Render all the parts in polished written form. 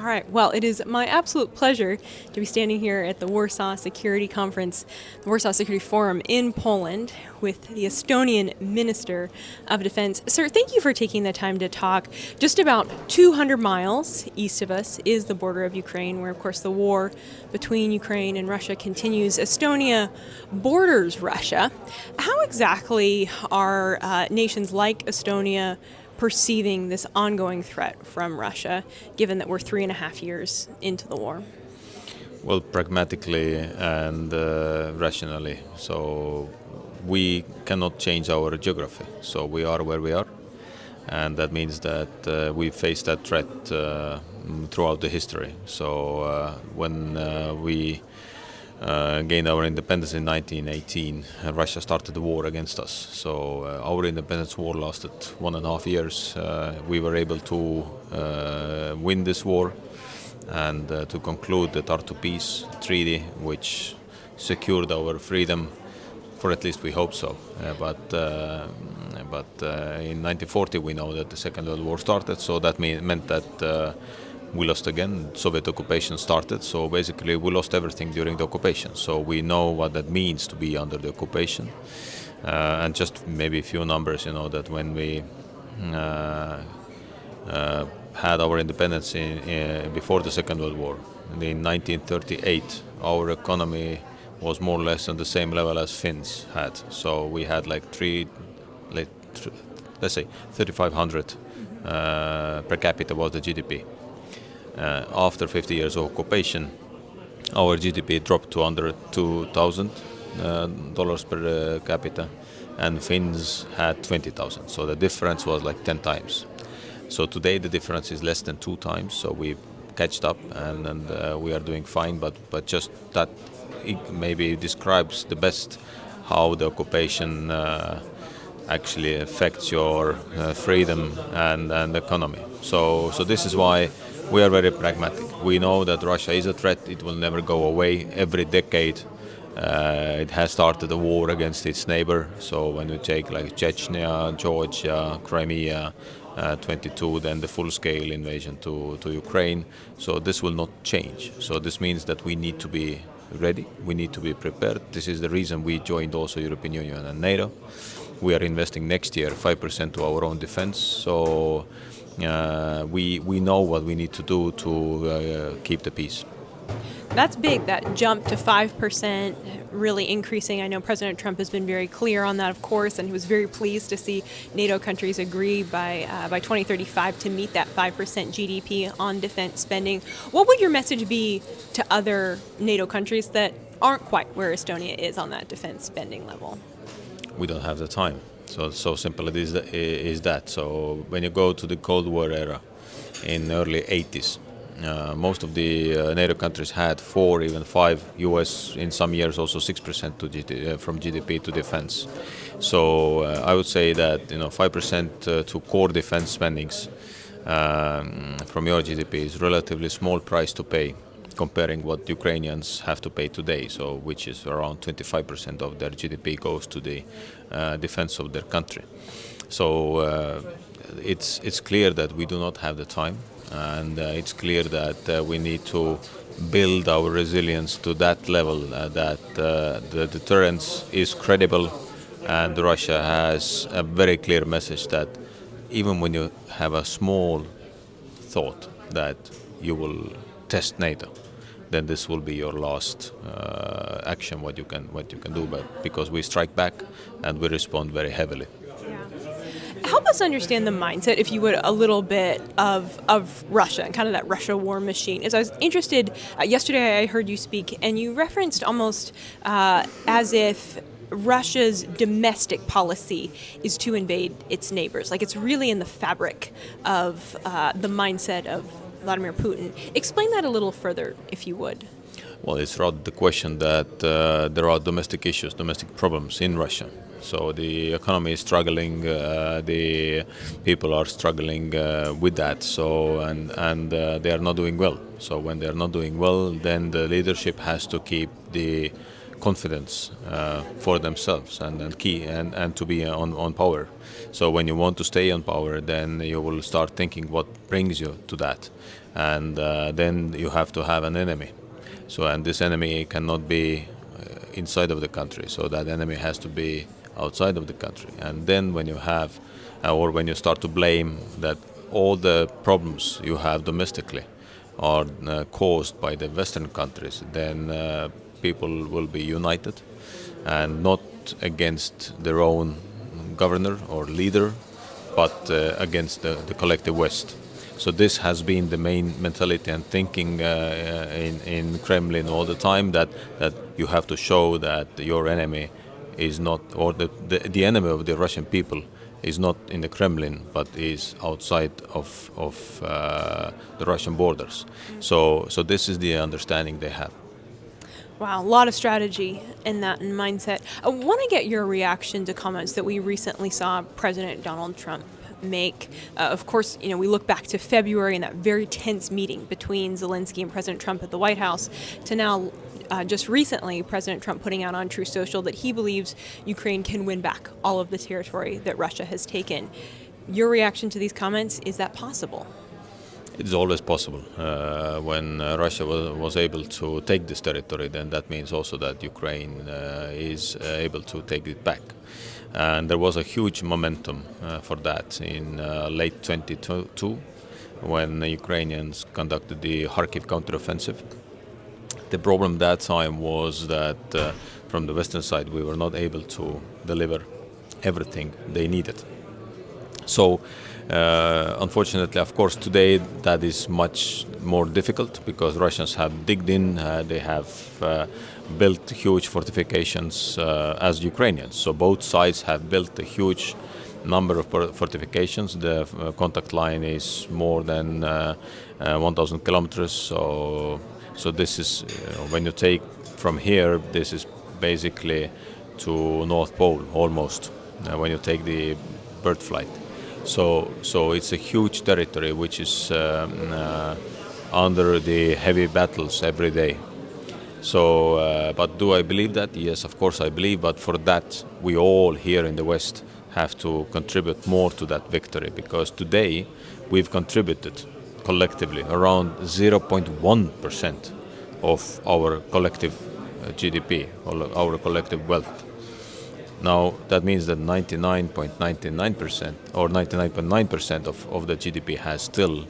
All right. Well, it is my absolute pleasure to be standing here at the Warsaw Security Conference, the Warsaw Security Forum in Poland with the Estonian Minister of Defense. Sir, thank you for taking the time to talk. Just about 200 miles east of us is the border of Ukraine, where, of course, the war between Ukraine and Russia continues. Estonia borders Russia. How exactly are nations like Estonia perceiving this ongoing threat from Russia, given that we're 3.5 years into the war? Well, pragmatically and rationally. So we cannot change our geography. So we are where we are. And that means that we face that threat throughout the history. So when we gained our independence in 1918, Russia started the war against us. So our independence war lasted 1.5 years. We were able to win this war and to conclude the Tartu Peace Treaty, which secured our freedom, for at least we hope so. But in 1940 we know that the Second World War started, so that meant that we lost again. Soviet occupation started, so basically we lost everything during the occupation. So we know what that means to be under the occupation. And just maybe a few numbers, that when we had our independence before the Second World War, in 1938, our economy was more or less on the same level as Finns had. So we had let's say 3,500 per capita was the GDP. After 50 years of occupation, our GDP dropped to under $2,000 per capita, and Finns had 20,000. So the difference was like 10 times. So today the difference is less than 2 times. So we catched up and we are doing fine. But just that maybe describes the best how the occupation actually affects your freedom and economy. So this is why we are very pragmatic. We know that Russia is a threat. It will never go away. Every decade it has started a war against its neighbor. So when you take like Chechnya, Georgia, Crimea, 22, then the full-scale invasion to Ukraine. So this will not change. So this means that we need to be ready. We need to be prepared. This is the reason we joined also European Union and NATO. We are investing next year 5% to our own defense. So we know what we need to do to keep the peace. That's big, that jump to 5%, really increasing. I know President Trump has been very clear on that, of course, and he was very pleased to see NATO countries agree by 2035 to meet that 5% GDP on defense spending. What would your message be to other NATO countries that aren't quite where Estonia is on that defense spending level? We don't have the time. So simple it is that. So when you go to the Cold War era in early 80s, most of the NATO countries had 4, even 5, US in some years also 6% from GDP to defense. So I would say that 5% to core defense spendings from your GDP is relatively small price to pay, comparing what Ukrainians have to pay today, so which is around 25% of their GDP goes to the defense of their country. So it's clear that we do not have the time, and it's clear that we need to build our resilience to that level, that the deterrence is credible, and Russia has a very clear message that even when you have a small thought that you will test NATO, then this will be your last action, what you can do, but because we strike back and we respond very heavily. Help us understand the mindset, if you would, a little bit of Russia and kind of that Russia war machine. As I was interested, yesterday I heard you speak, and you referenced almost as if Russia's domestic policy is to invade its neighbors. Like it's really in the fabric of the mindset of Vladimir Putin. Explain that a little further, if you would. Well, it's rather the question that there are domestic issues, domestic problems in Russia. So the economy is struggling, the people are struggling with that. So and they are not doing well. So when they are not doing well, then the leadership has to keep the confidence for themselves and to be on power. So when you want to stay on power, then you will start thinking what brings you to that. and then you have to have an enemy. So, and this enemy cannot be inside of the country. So that enemy has to be outside of the country. And then when you have, or when you start to blame that all the problems you have domestically are caused by the Western countries, then people will be united and not against their own governor or leader, but against the collective West. So this has been the main mentality and thinking in Kremlin all the time, that you have to show that your enemy is not, or the enemy of the Russian people is not in the Kremlin, but is outside of the Russian borders. So this is the understanding they have. Wow, a lot of strategy in that mindset. I want to get your reaction to comments that we recently saw President Donald Trump make. Of course, we look back to February and that very tense meeting between Zelensky and President Trump at the White House, to now just recently President Trump putting out on Truth Social that he believes Ukraine can win back all of the territory that Russia has taken. Your reaction to these comments, is that possible? It's always possible. When Russia was able to take this territory, then that means also that Ukraine is able to take it back. And there was a huge momentum for that in late 2022, when the Ukrainians conducted the Kharkiv counteroffensive. The problem that time was that from the Western side we were not able to deliver everything they needed. So unfortunately, of course, today that is much more difficult, because Russians have digged in, they have built huge fortifications as Ukrainians. So both sides have built a huge number of fortifications. The contact line is more than 1,000 kilometers. So this is, when you take from here, this is basically to North Pole almost, when you take the bird flight. So it's a huge territory which is under the heavy battles every day. So, but do I believe that? Yes, of course I believe, but for that we all here in the West have to contribute more to that victory, because today we've contributed collectively around 0.1% of our collective GDP, or our collective wealth. Now that means that 99.99% or 99.9% of the GDP has still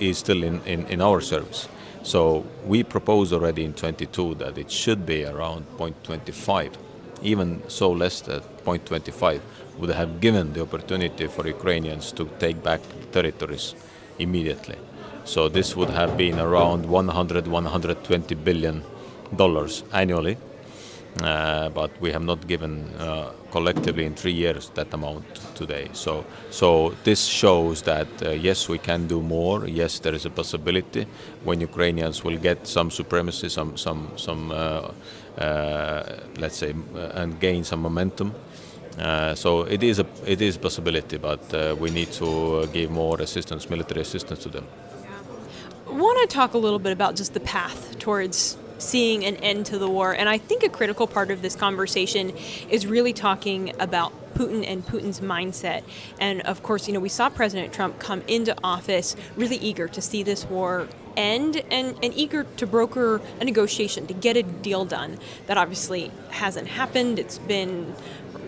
is still in our service. So we proposed already in 22 that it should be around 0.25. Even so less than 0.25 would have given the opportunity for Ukrainians to take back territories immediately. So this would have been around $120 billion annually. But we have not given collectively in 3 years that amount today. So this shows that yes, we can do more. Yes, there is a possibility when Ukrainians will get some supremacy, let's say, and gain some momentum. So it is a possibility, but we need to give more assistance, military assistance to them. I want to talk a little bit about just the path towards seeing an end to the war. And I think a critical part of this conversation is really talking about Putin and Putin's mindset. And of course, we saw President Trump come into office really eager to see this war end and eager to broker a negotiation, to get a deal done. That obviously hasn't happened. It's been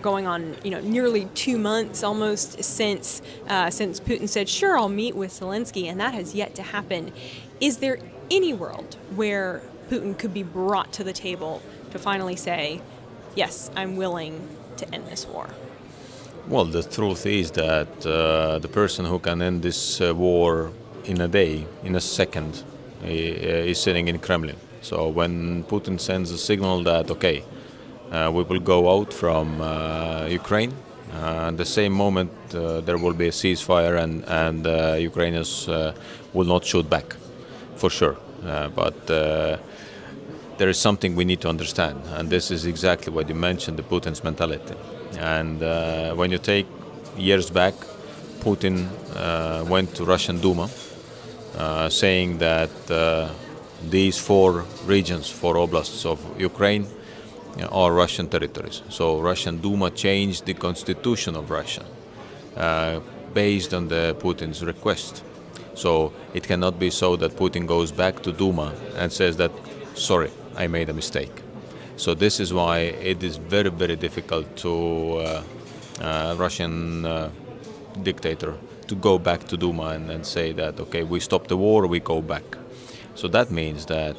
going on, nearly 2 months almost since Putin said, sure, I'll meet with Zelensky, and that has yet to happen. Is there any world where Putin could be brought to the table to finally say, yes, I'm willing to end this war? Well, the truth is that the person who can end this war in a day, in a second, is sitting in Kremlin. So when Putin sends a signal that, okay, we will go out from Ukraine, at the same moment there will be a ceasefire and Ukrainians will not shoot back, for sure. But there is something we need to understand, and this is exactly what you mentioned, the Putin's mentality. And when you take years back, Putin went to Russian Duma saying that these 4 regions, 4 oblasts of Ukraine are Russian territories. So Russian Duma changed the constitution of Russia, based on the Putin's request. So it cannot be so that Putin goes back to Duma and says that, sorry, I made a mistake. So this is why it is very, very difficult to Russian dictator to go back to Duma and say that, okay, we stop the war, we go back. So that means that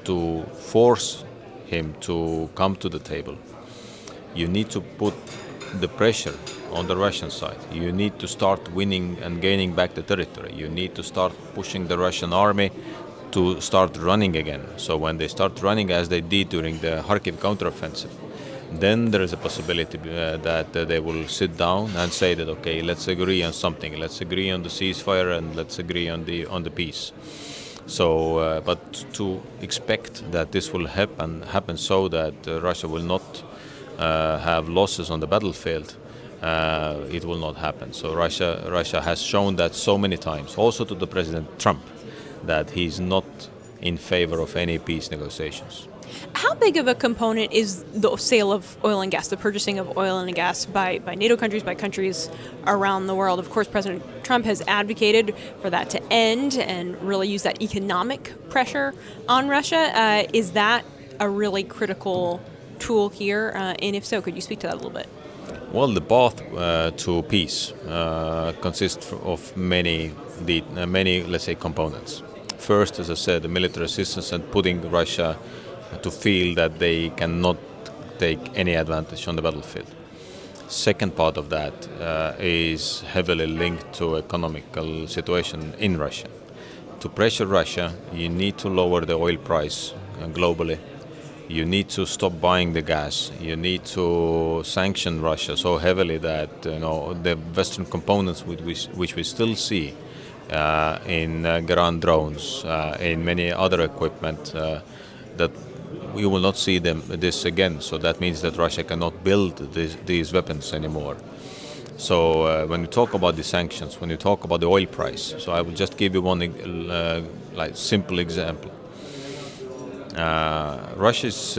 to force him to come to the table, you need to put the pressure on the Russian side. You need to start winning and gaining back the territory. You need to start pushing the Russian army to start running again. So when they start running, as they did during the Kharkiv counteroffensive, then there is a possibility that they will sit down and say that, okay, let's agree on something. Let's agree on the ceasefire and let's agree on the peace. So, but to expect that this will happen so that Russia will not have losses on the battlefield, it will not happen. So Russia has shown that so many times, also to the President Trump, that he's not in favor of any peace negotiations. How big of a component is the sale of oil and gas, the purchasing of oil and gas by NATO countries, by countries around the world? Of course, President Trump has advocated for that to end and really use that economic pressure on Russia. Is that a really critical tool here? And if so, could you speak to that a little bit? Well, the path to peace consists of many, let's say, components. First, as I said, the military assistance and putting Russia to feel that they cannot take any advantage on the battlefield. Second part of that is heavily linked to economical situation in Russia. To pressure Russia, you need to lower the oil price globally. You need to stop buying the gas. You need to sanction Russia so heavily that the Western components which we still see in ground drones, in many other equipment, that we will not see this again. So that means that Russia cannot build these weapons anymore. So when you talk about the sanctions, when you talk about the oil price, so I will just give you one simple example. Russia is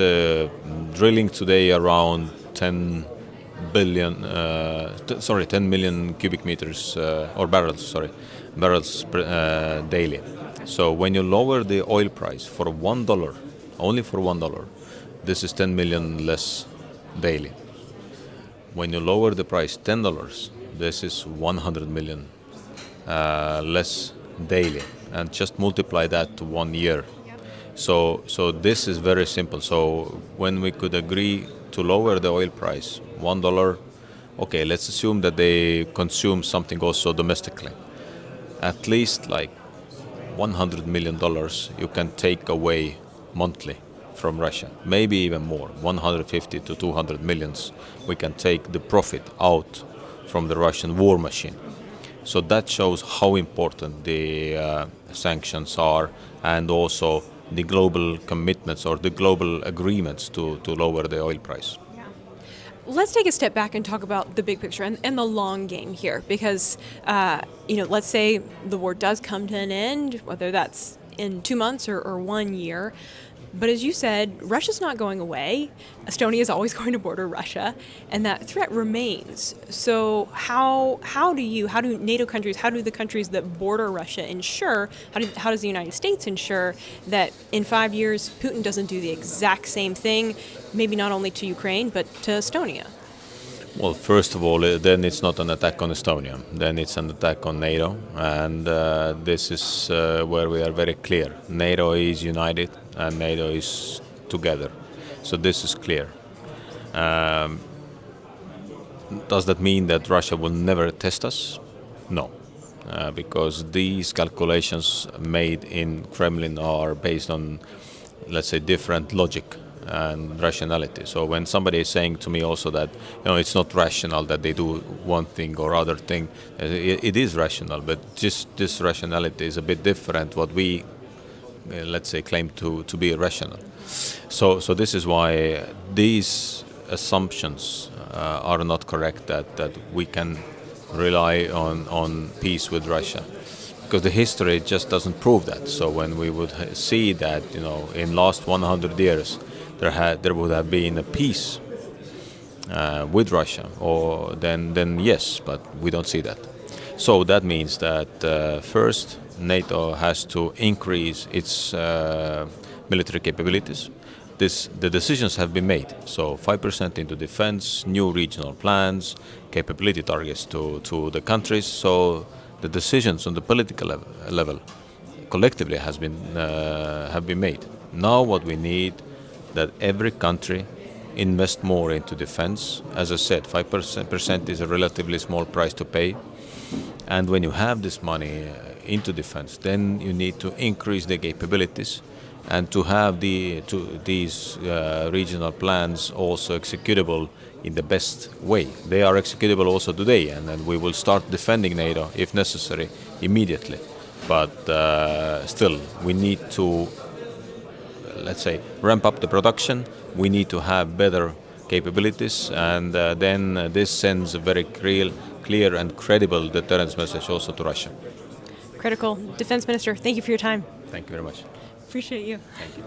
drilling today around 10 million cubic meters or barrels daily. So when you lower the oil price for $1, only for $1, this is 10 million less daily. When you lower the price $10, this is 100 million less daily, and just multiply that to 1 year. So this is very simple. So when we could agree to lower the oil price $1, okay, let's assume that they consume something also domestically. At least like $100 million you can take away monthly from Russia, maybe even more, 150 to 200 millions. We can take the profit out from the Russian war machine. So that shows how important the sanctions are, and also the global commitments or the global agreements to lower the oil price. Let's take a step back and talk about the big picture and the long game here, because let's say the war does come to an end, whether that's in 2 months or 1 year. But as you said, Russia's not going away. Estonia is always going to border Russia, and that threat remains. So how do NATO countries, how do the countries that border Russia ensure, how does the United States ensure that in 5 years Putin doesn't do the exact same thing, maybe not only to Ukraine, but to Estonia? Well, first of all, then it's not an attack on Estonia. Then it's an attack on NATO, and this is where we are very clear. NATO is united, and NATO is together. So this is clear. Does that mean that Russia will never test us? No, because these calculations made in Kremlin are based on, let's say, different logic and rationality. So when somebody is saying to me also that it's not rational that they do one thing or other thing, it is rational, but just this rationality is a bit different what we let's say claim to be rational. So this is why these assumptions are not correct, that we can rely on peace with Russia, because the history just doesn't prove that. So when we would see that in last 100 years there would have been a peace with Russia, or then yes, but we don't see that. So that means that first, NATO has to increase its military capabilities. The decisions have been made. So 5% into defense, new regional plans, capability targets to the countries. So the decisions on the political level collectively have been made. Now what we need that every country invest more into defense. As I said, 5% is a relatively small price to pay. And when you have this money into defense, then you need to increase the capabilities and to have these regional plans also executable in the best way. They are executable also today, and then we will start defending NATO if necessary immediately. But still, we need to, let's say, ramp up the production. We need to have better capabilities, and then this sends a very clear and credible deterrence message also to Russia. Critical. Defense Minister, thank you for your time. Thank you very much. Appreciate you. Thank you.